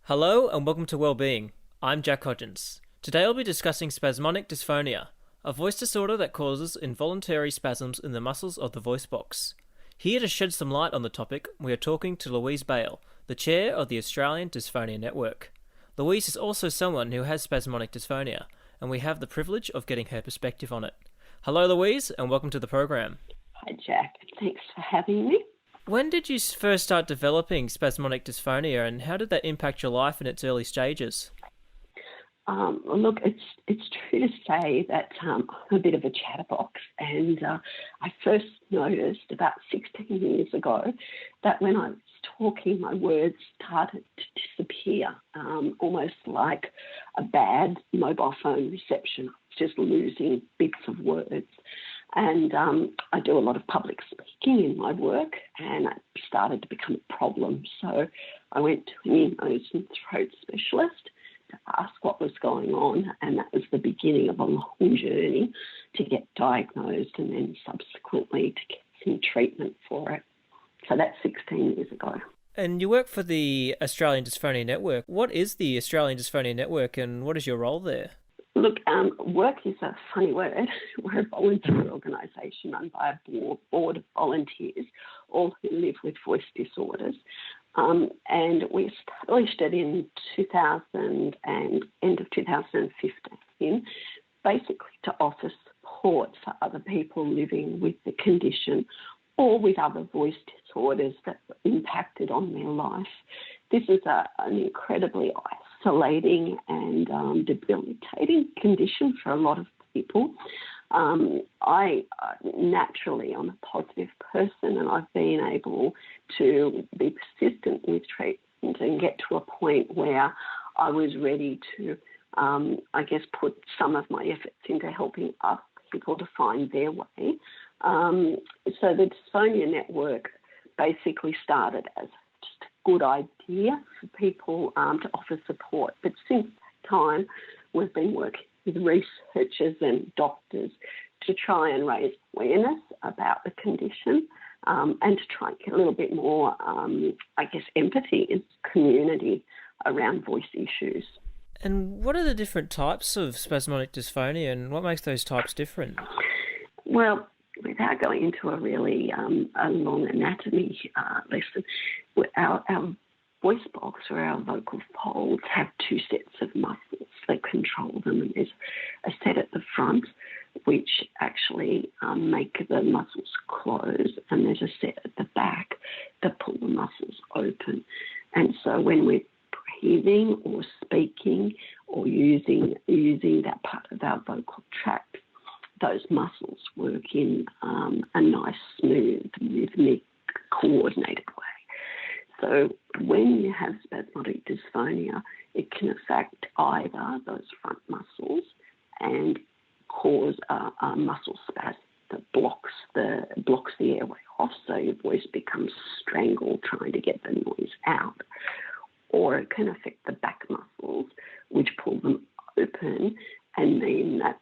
Hello and welcome to Wellbeing. I'm Jack Hodgins. Today I'll be discussing Spasmodic Dysphonia, a voice disorder that causes involuntary spasms in the muscles of the voice box. Here to shed some light on the topic, we are talking to Louise Bale, the chair of the Australian Dysphonia Network. Louise is also someone who has spasmodic dysphonia, and we have the privilege of getting her perspective on it. Hello Louise, and welcome to the program. Hi Jack, thanks for having me. When did you first start developing spasmodic dysphonia, and how did that impact your life in its early stages? Look, it's true to say that I'm a bit of a chatterbox, and I first noticed about 16 years ago that when I was talking, my words started to disappear, almost like a bad mobile phone reception. I was just losing bits of words. And I do a lot of public speaking in my work, and it started to become a problem. So I went to an ear, nose and throat specialist to ask what was going on, and that was the beginning of a long journey to get diagnosed and then subsequently to get some treatment for it. So that's 16 years ago. And you work for the Australian Dysphonia Network. What is the Australian Dysphonia Network, and what is your role there? Look, work is a funny word. We're a voluntary organisation run by a board of volunteers, all who live with voice disorders. And we established it in 2000 and end of 2015, basically to offer support for other people living with the condition or with other voice disorders that impacted on their life. This is an incredibly isolating and debilitating condition for a lot of people. I naturally am a positive person, and I've been able to be persistent with treatment and get to a point where I was ready to, put some of my efforts into helping other people to find their way. So the Dysphonia Network basically started as just a good idea for people to offer support. But since that time, we've been working with researchers and doctors to try and raise awareness about the condition and to try and get a little bit more, empathy in the community around voice issues. And what are the different types of spasmodic dysphonia, and what makes those types different? Well, without going into a really a long anatomy lesson, our voice box or our vocal folds have two sets of muscles that control them, and there's a set at the front which actually make the muscles close, and there's a set at the back that pull the muscles open. And so when we're breathing or speaking or using that part of our vocal tract, those muscles work in a nice, smooth, rhythmic, coordinated way. So when you have spasmodic dysphonia, it can affect either those front muscles and cause a muscle spasm that blocks the airway off, so your voice becomes strangled trying to get the noise out. Or it can affect the back muscles, which pull them open and mean that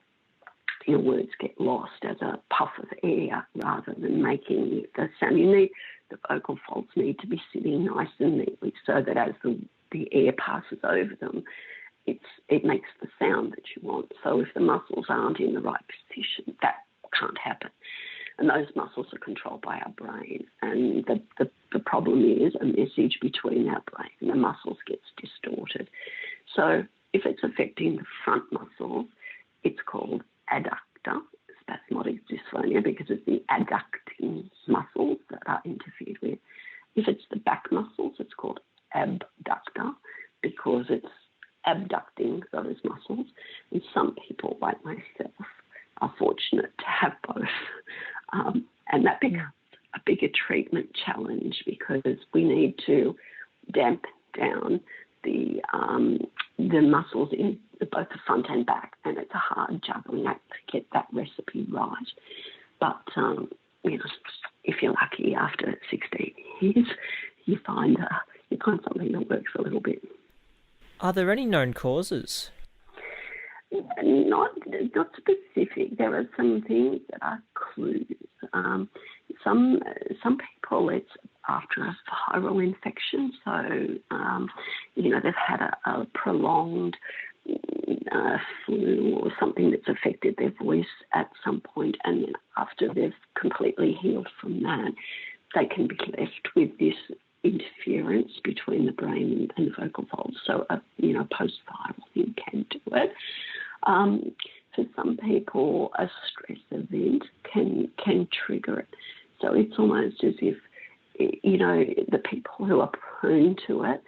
your words get lost as a puff of air rather than making the sound. The vocal folds need to be sitting nice and neatly so that as the air passes over them, it makes the sound that you want. So if the muscles aren't in the right position, that can't happen. And those muscles are controlled by our brain. And the problem is a message between our brain and the muscles gets distorted. So if it's affecting the front muscles, it's called adductor spasmodic dysphonia because it's the adducting muscles that are interfered with. If it's the back muscles, it's called abductor because it's abducting those muscles. And some people, like myself, are fortunate to have both. And that becomes a bigger treatment challenge because we need to dampen down the muscles in both the front and back, and it's a hard juggling act to get that recipe right. But if you're lucky, after 16 years, you find something that works a little bit. Are there any known causes? Not specific. There are some things that are clues. Some people, it's after a viral infection. So, they've had a prolonged flu or something that's affected their voice at some point, and then after they've completely healed from that, they can be left with this interference between the brain and the vocal folds. So, a post-viral thing can do it. For some people, a stress event can trigger it. So it's almost as if, the people who are prone to it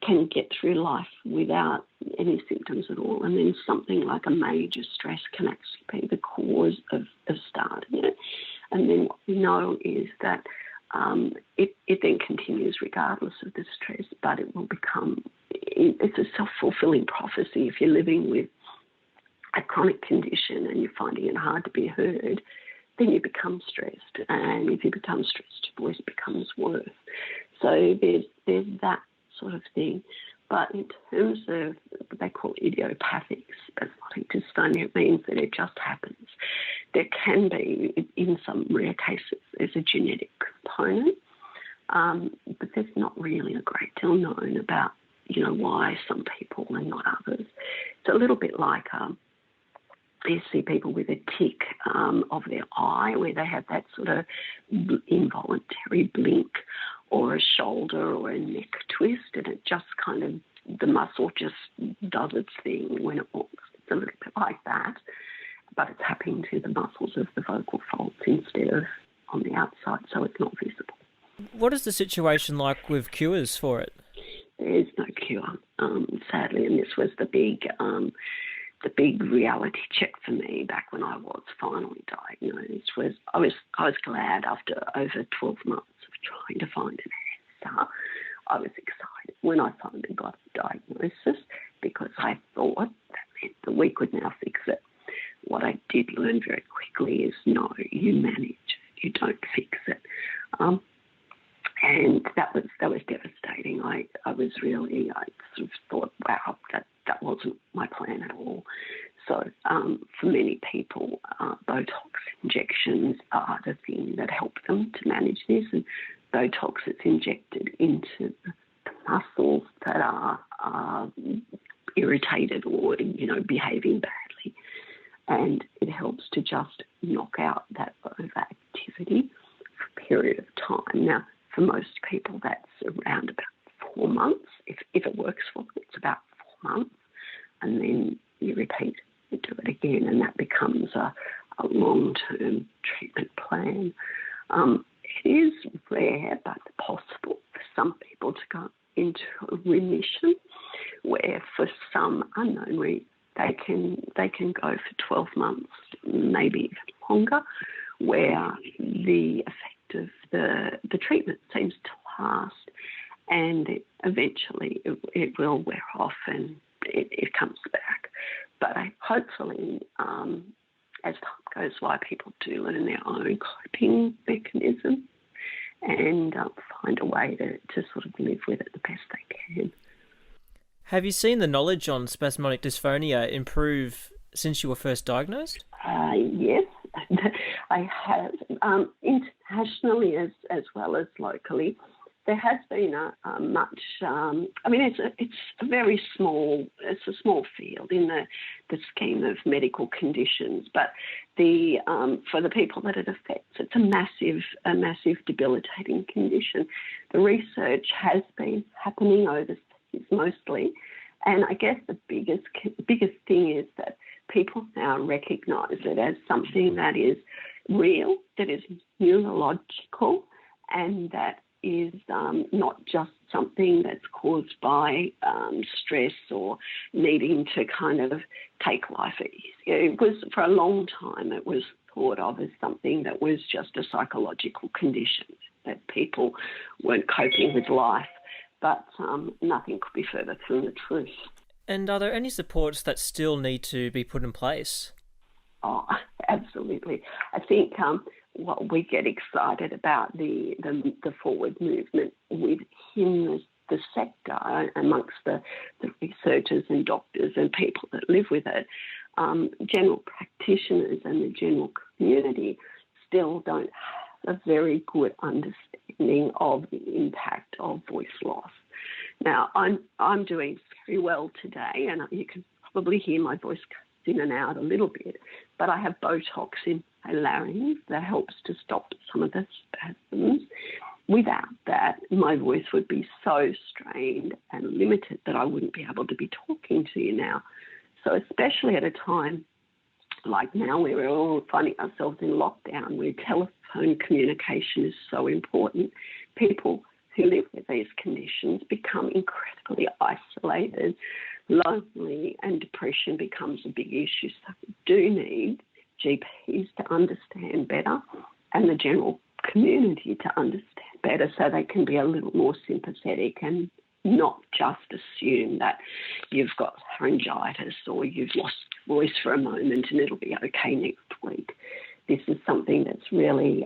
can get through life without any symptoms at all. And then something like a major stress can actually be the cause of starting it. And then what we know is that it then continues regardless of the stress, but it will become, it's a self-fulfilling prophecy. If you're living with a chronic condition and you're finding it hard to be heard, then you become stressed. And if you become stressed, your voice becomes worse. So there's that sort of thing. But in terms of what they call idiopathic spasmodic dysphonia, it means that it just happens. There can be, in some rare cases, there's a genetic component, but there's not really a great deal known about, why some people and not others. It's a little bit like you see people with a tic of their eye where they have that sort of involuntary blink, or a shoulder or a neck twist, and it just kind of, the muscle just does its thing when it walks. It's a little bit like that, but it's happening to the muscles of the vocal folds instead of on the outside, so it's not visible. What is the situation like with cures for it? There is no cure, sadly, and this was the big reality check for me back when I was finally diagnosed. I was glad after over 12 months of trying to find an answer. I was excited when I finally got a diagnosis, because I thought that meant that we could now fix it. What I did learn very quickly is no, you manage, you don't fix it. And that was devastating. I sort of thought, wow, that wasn't my plan at all. So for many people, Botox injections are the thing that help them to manage this. And Botox is injected into the muscles that are irritated or, behaving badly. And it helps to just knock out that overactivity for a period of time. Now, for most people, that's around about 4 months. If it works for them, it's about 4 months. And then you repeat, you do it again, and that becomes a long-term treatment plan. It is rare but possible for some people to go into a remission, where for some unknown reason they can go for 12 months, maybe even longer, where the effect of the treatment seems to last, and eventually it will wear off and it comes back. But hopefully, as time goes by, people do learn their own coping mechanism and find a way to sort of live with it the best they can. Have you seen the knowledge on spasmodic dysphonia improve since you were first diagnosed? Yes, I have. Internationally as well as locally, there has been a much. It's a very small. It's a small field in the scheme of medical conditions, but for the people that it affects, it's a massive debilitating condition. The research has been happening overseas mostly, and I guess the biggest thing is that people now recognise it as something that is real, that is neurological, and that is not just something that's caused by stress or needing to kind of take life easy. It was, for a long time, it was thought of as something that was just a psychological condition, that people weren't coping with life, but nothing could be further from the truth. And are there any supports that still need to be put in place? Oh, absolutely. I think what we get excited about the forward movement within the sector, amongst the researchers and doctors and people that live with it, general practitioners and the general community still don't a very good understanding of the impact of voice loss. Now, I'm doing very well today, and you can probably hear my voice in and out a little bit, but I have Botox in my larynx that helps to stop some of the spasms. Without that, my voice would be so strained and limited that I wouldn't be able to be talking to you now. So especially at a time like now where we're all finding ourselves in lockdown, where telephone communication is so important, people who live with these conditions become incredibly isolated, lonely, and depression becomes a big issue. So we do need GPs to understand better and the general community to understand better so they can be a little more sympathetic and not just assume that you've got laryngitis or you've lost voice for a moment and it'll be okay next week. This is something that's really,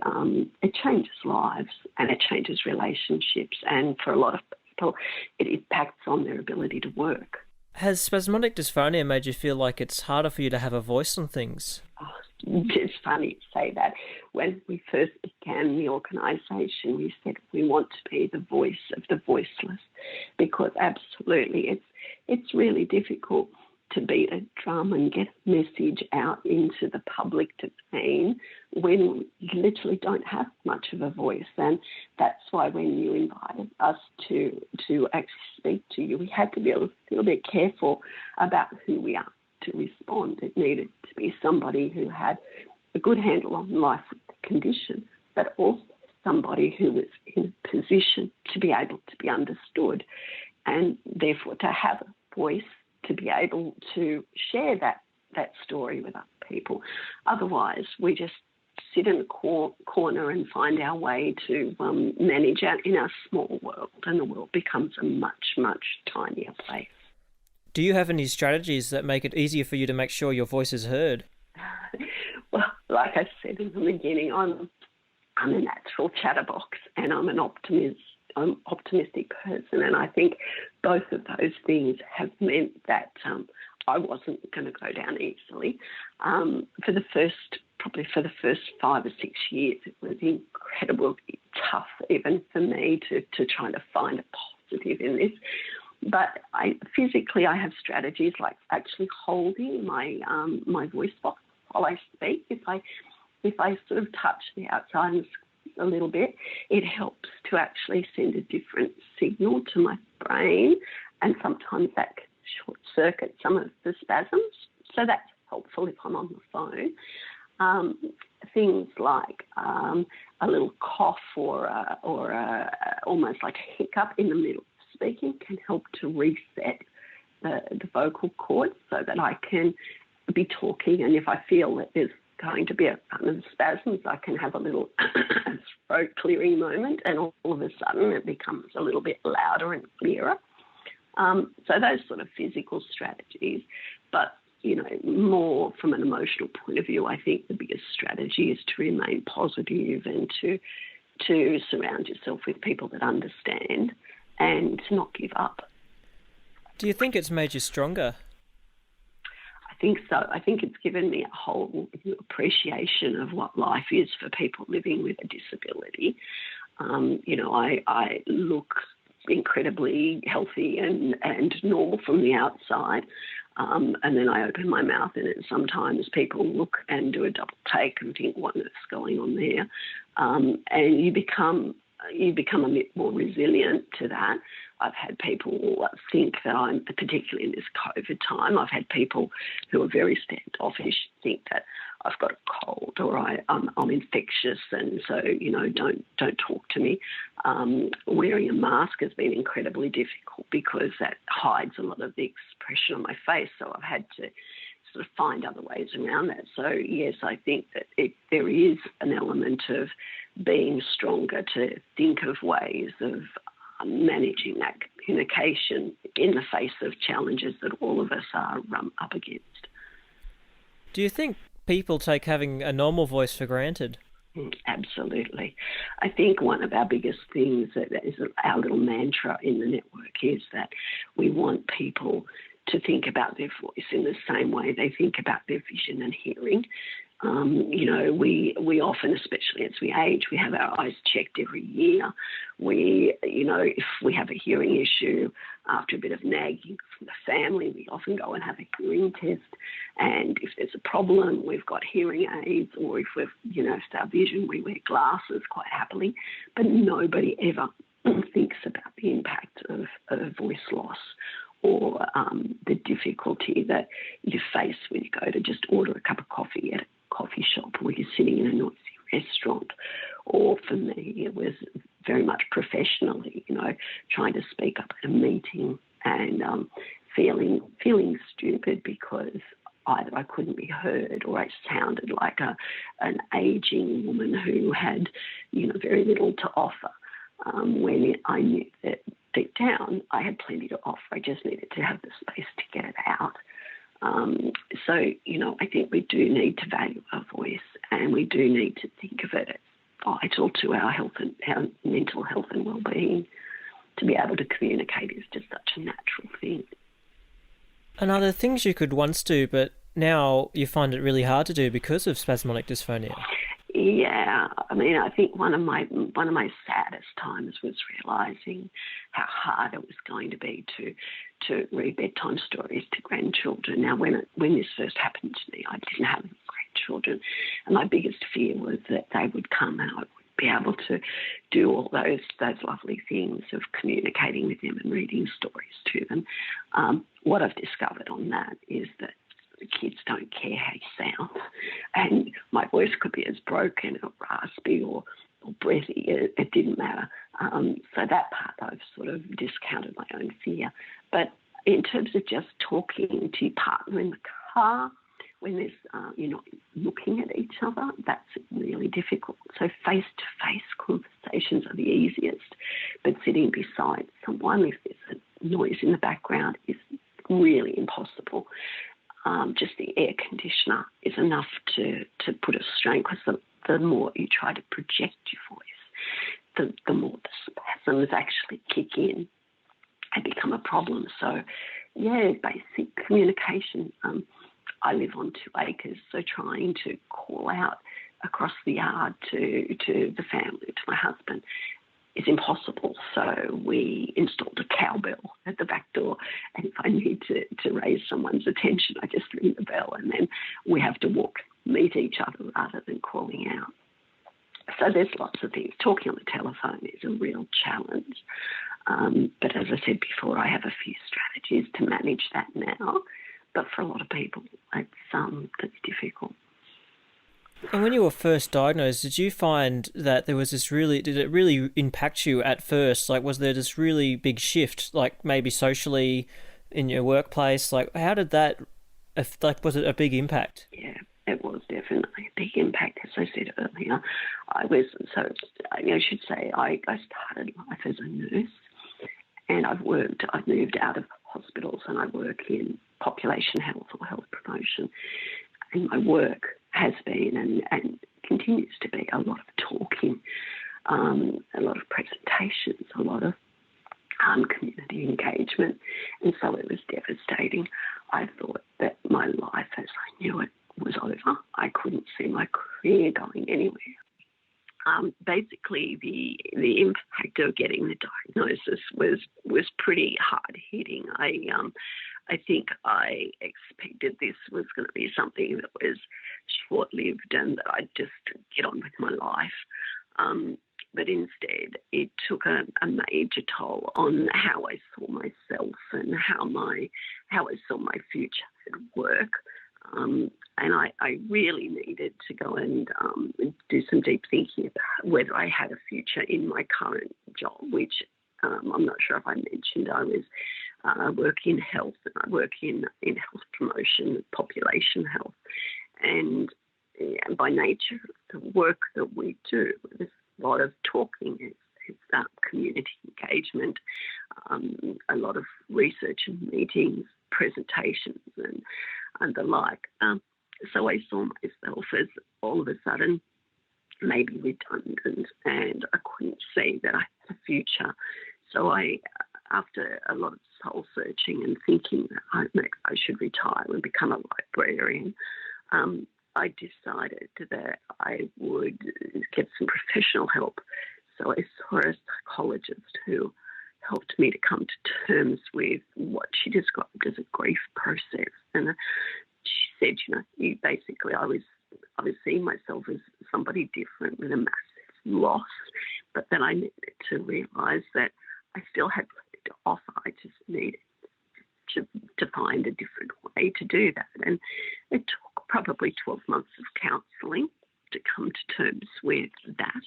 it changes lives and it changes relationships, and for a lot of people it impacts on their ability to work. Has spasmodic dysphonia made you feel like it's harder for you to have a voice on things? Oh, it's funny to say that. When we first began the organisation, we said we want to be the voice of the voiceless, because absolutely it's really difficult to beat a drum and get a message out into the public domain when you literally don't have much of a voice. And that's why when you invited us to actually speak to you, we had to be a little bit careful about who we are to respond. It needed to be somebody who had a good handle on life with the condition, but also somebody who was in a position to be able to be understood and therefore to have a voice to be able to share that story with other people. Otherwise, we just sit in a corner and find our way to manage out in our small world, and the world becomes a much, much tinier place. Do you have any strategies that make it easier for you to make sure your voice is heard? Well, like I said in the beginning, I'm a natural chatterbox, and I'm an optimistic person, and I think both of those things have meant that I wasn't going to go down easily. For the first 5 or 6 years, it was incredibly tough even for me to try to find a positive in this. But physically I have strategies like actually holding my voice box while I speak. If I sort of touch the outside a little bit, it helps to actually send a different signal to my brain, and sometimes that can short circuit some of the spasms. So that's helpful if I'm on the phone. Things like a little cough or almost like a hiccup in the middle of speaking can help to reset the vocal cords so that I can be talking, and if I feel that there's going to be a spasms, I can have a little throat clearing moment, and all of a sudden it becomes a little bit louder and clearer. So those sort of physical strategies, but more from an emotional point of view, I think the biggest strategy is to remain positive and to surround yourself with people that understand and to not give up. Do you think it's made you stronger? I think so. I think it's given me a whole appreciation of what life is for people living with a disability. I look incredibly healthy and normal from the outside, and then I open my mouth and sometimes people look and do a double take and think, what is going on there? And you become a bit more resilient to that. I've had people think that I'm, particularly in this COVID time, I've had people who are very standoffish think that I've got a cold or I'm infectious, and so don't talk to me. Wearing a mask has been incredibly difficult because that hides a lot of the expression on my face. So I've had to sort of find other ways around that. So yes, I think that there is an element of being stronger to think of ways of managing that communication in the face of challenges that all of us are up against. Do you think people take having a normal voice for granted? Absolutely. I think one of our biggest things that is our little mantra in the network is that we want people to think about their voice in the same way they think about their vision and hearing. We often, especially as we age, we have our eyes checked every year. If we have a hearing issue after a bit of nagging from the family, we often go and have a hearing test. And if there's a problem, we've got hearing aids, or if it's our vision, we wear glasses quite happily. But nobody ever thinks about the impact of voice loss, or the difficulty that you face when you go to just order a cup of coffee at a coffee shop, or you're sitting in a noisy restaurant. Or for me, it was very much professionally, trying to speak up at a meeting and feeling stupid because either I couldn't be heard or I sounded like an aging woman who had, very little to offer, when I knew that deep down I had plenty to offer. I just needed to have the space to get it out. I think we do need to value our voice, and we do need to think of it as vital to our health and our mental health and well-being. To be able to communicate is just such a natural thing. And are there things you could once do, but now you find it really hard to do because of spasmodic dysphonia? Yeah, I think one of my saddest times was realising how hard it was going to be to read bedtime stories to grandchildren. Now, when this first happened to me, I didn't have any grandchildren, and my biggest fear was that they would come and I would be able to do all those lovely things of communicating with them and reading stories to them. What I've discovered on that is that the kids don't care how you sound, and my voice could be as broken or raspy or breathy. It didn't matter. So that part I've sort of discounted my own fear. But in terms of just talking to your partner in the car when you're not looking at each other, that's really difficult. So face-to-face conversations are the easiest, but sitting beside someone, if there's a noise in the background, is really impossible. Just the air conditioner is enough to put a strain, because the more you try to project your voice, the more the spasms actually kick in and become a problem. So, basic communication. I live on 2 acres, so trying to call out across the yard to the family, to my husband, is impossible. So we installed a cowbell at the back door, and if I need to raise someone's attention, I just ring the bell, and then we have to meet each other rather than calling out. So there's lots of things. Talking on the telephone is a real challenge. But as I said before, I have a few strategies to manage that now. But for a lot of people, that's difficult. And when you were first diagnosed, did you find that there was did it really impact you at first? Like, was there this really big shift, like maybe socially in your workplace? Like, how did that, was it a big impact? Yeah, it was definitely a big impact. As I said earlier, I should say I started life as a nurse, and I've moved out of hospitals, and I work in population health or health promotion. And my work has been and continues to be a lot of talking, a lot of presentations, a lot of community engagement. And so it was devastating. I thought that my life as I knew it was over. I couldn't see my career going anywhere. Basically, the impact of getting the diagnosis was pretty hard hitting. I think I expected this was going to be something that was short-lived and that I'd just get on with my life. But instead, it took a major toll on how I saw myself and how I saw my future at work. And I really needed to go and do some deep thinking about whether I had a future in my current job, which I'm not sure if I mentioned. I work in health, and I work in health promotion, population health. And by nature of the work that we do, there's a lot of talking, it's community engagement, a lot of research and meetings, presentations and the like. So I saw myself as all of a sudden maybe redundant, and I couldn't see that I had a future. So I after a lot of soul searching and thinking that maybe I should retire and become a librarian, I decided that I would get some professional help. So I saw a psychologist who helped me to come to terms with what she described as a grief process. And she said, I was seeing myself as somebody different with a massive loss, but then I needed to realise that I still had plenty to offer. I just needed to find a different way to do that. And it took probably 12 months of counselling to come to terms with that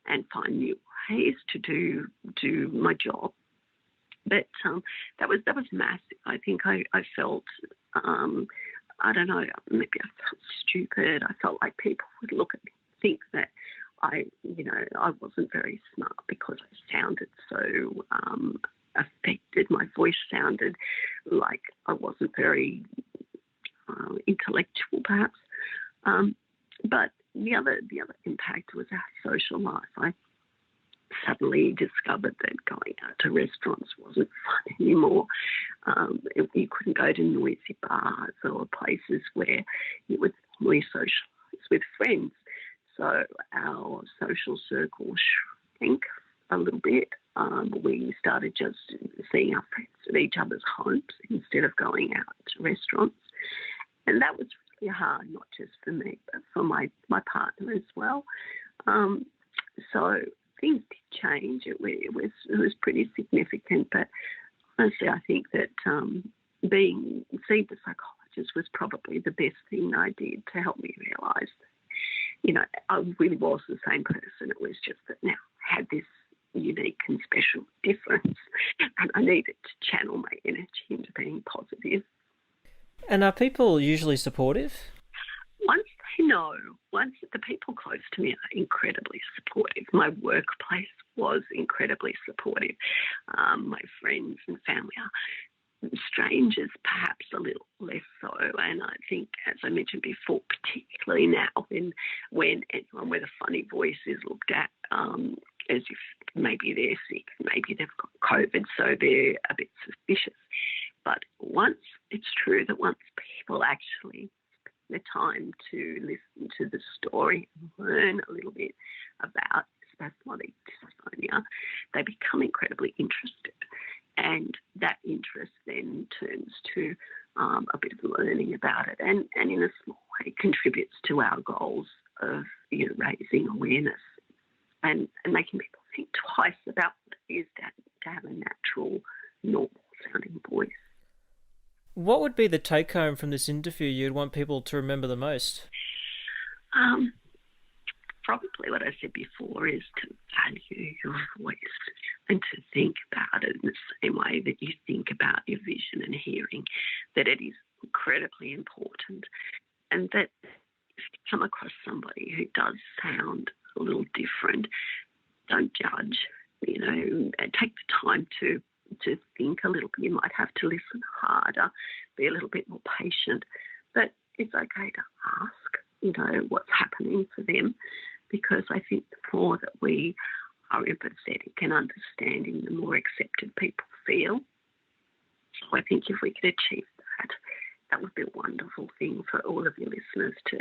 and find new ways to do my job. But that was massive. I think I felt, I don't know, maybe I felt stupid. I felt like people would look at me and think that I wasn't very smart because I sounded so affected. My voice sounded like I wasn't very intellectual, perhaps. But the other impact was our social life. I suddenly discovered that going out to restaurants wasn't fun anymore. You couldn't go to noisy bars or places where you would normally socialise with friends. So our social circle shrank a little bit. We started just seeing our friends at each other's homes instead of going out to restaurants. And that was really hard, not just for me, but for my partner as well. So things did change. It was pretty significant, but honestly, I think that seeing the psychologist was probably the best thing I did to help me realise that, I really was the same person. It was just that now I had this unique and special difference, and I needed to channel my energy into being positive. And are people usually supportive? Once the people close to me are incredibly supportive. My workplace was incredibly supportive. My friends and family are. Strangers perhaps a little less so, and I think, as I mentioned before, particularly now when anyone with a funny voice is looked at as if maybe they're sick, maybe they've got COVID, so they're a bit suspicious. But it's true that once people actually the time to listen to the story and learn a little bit about spasmodic dysphonia, they become incredibly interested. And that interest then turns to a bit of learning about it and in a small way contributes to our goals of raising awareness and making people think twice about what it is to have a natural, normal-sounding voice. What would be the take-home from this interview you'd want people to remember the most? Probably what I said before is to value your voice and to think about it in the same way that you think about your vision and hearing, that it is incredibly important, and that if you come across somebody who does sound a little different, don't judge, and take the time to think a little bit. You might have to listen harder, be a little bit more patient, but it's okay to ask, what's happening for them, because I think the more that we are empathetic and understanding, the more accepted people feel. So I think if we could achieve that would be a wonderful thing for all of your listeners to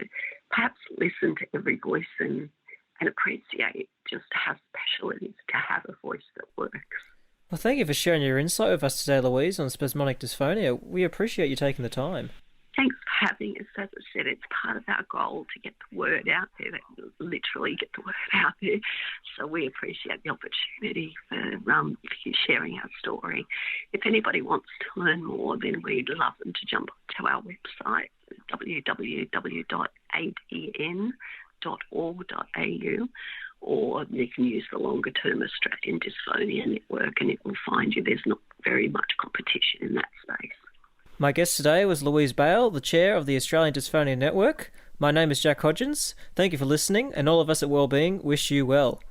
perhaps listen to every voice and appreciate just how special it is to have a voice that works. Well, thank you for sharing your insight with us today, Louise, on spasmodic dysphonia. We appreciate you taking the time. Thanks for having us. As I said, it's part of our goal to get the word out there, literally get the word out there. So we appreciate the opportunity for you sharing our story. If anybody wants to learn more, then we'd love them to jump to our website, www.aden.org.au, or you can use the longer-term Australian Dysphonia Network and it will find you. There's not very much competition in that space. My guest today was Louise Bale, the chair of the Australian Dysphonia Network. My name is Jack Hodgins. Thank you for listening, and all of us at Wellbeing wish you well.